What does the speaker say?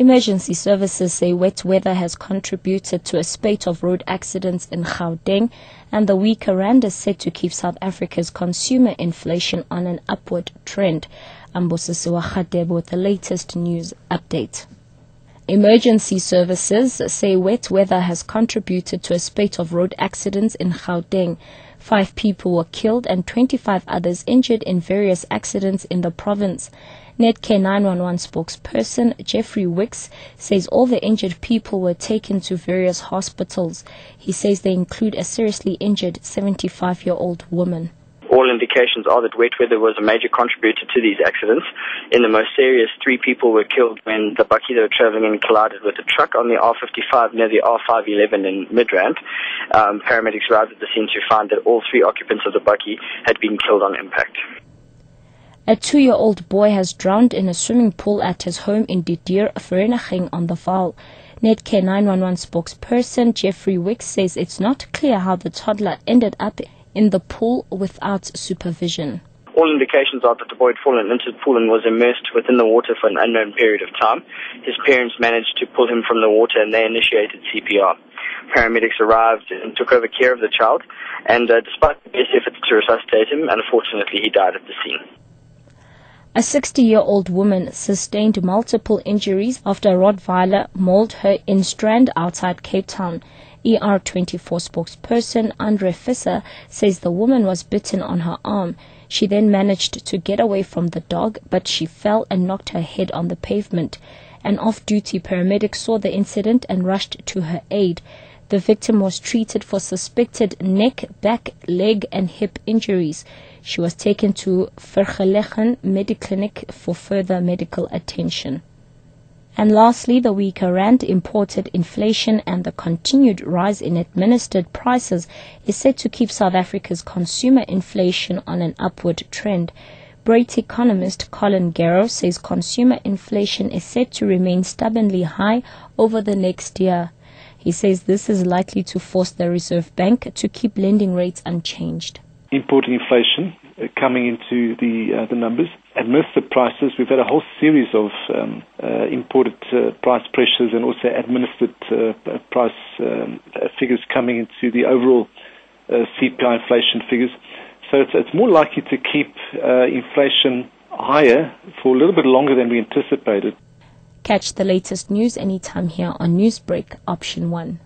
Emergency services say wet weather has contributed to a spate of road accidents in Gauteng, and the weaker rand is set to keep South Africa's consumer inflation on an upward trend. Ambosisiwa Khadebo with the latest news update. Emergency services say wet weather has contributed to a spate of road accidents in Gauteng. 5 people were killed and 25 others injured in various accidents in the province. Netcare 911 spokesperson Jeffrey Wicks says all the injured people were taken to various hospitals. He says they include a seriously injured 75-year-old woman. All indications are that wet weather was a major contributor to these accidents. In the most serious, 3 people were killed when the bakkie they were travelling in collided with a truck on the R55 near the R511 in Midrand. Paramedics arrived at the scene to find that all 3 occupants of the bakkie had been killed on impact. A 2-year-old boy has drowned in a swimming pool at his home in Didier, Vereniging on the Vaal. Netcare 911 spokesperson Jeffrey Wicks says it's not clear how the toddler ended up in the pool without supervision. All indications are that the boy had fallen into the pool and was immersed within the water for an unknown period of time. His parents managed to pull him from the water and they initiated CPR. Paramedics arrived and took over care of the child, and despite the best efforts to resuscitate him, unfortunately he died at the scene. A 60-year-old woman sustained multiple injuries after a Rottweiler mauled her in Strand outside Cape Town. ER24 spokesperson Andre Visser says the woman was bitten on her arm. She then managed to get away from the dog, but she fell and knocked her head on the pavement. An off-duty paramedic saw the incident and rushed to her aid. The victim was treated for suspected neck, back, leg and hip injuries. She was taken to Vergelegen Mediclinic for further medical attention. And lastly, the weaker rand, imported inflation and the continued rise in administered prices is set to keep South Africa's consumer inflation on an upward trend. Brait economist Colin Garrow says consumer inflation is set to remain stubbornly high over the next year. He says this is likely to force the Reserve Bank to keep lending rates unchanged. Imported inflation coming into the numbers. Administered prices, we've had a whole series of imported price pressures and also administered price figures coming into the overall CPI inflation figures. So it's more likely to keep inflation higher for a little bit longer than we anticipated. Catch the latest news anytime here on NewsBreak Option 1.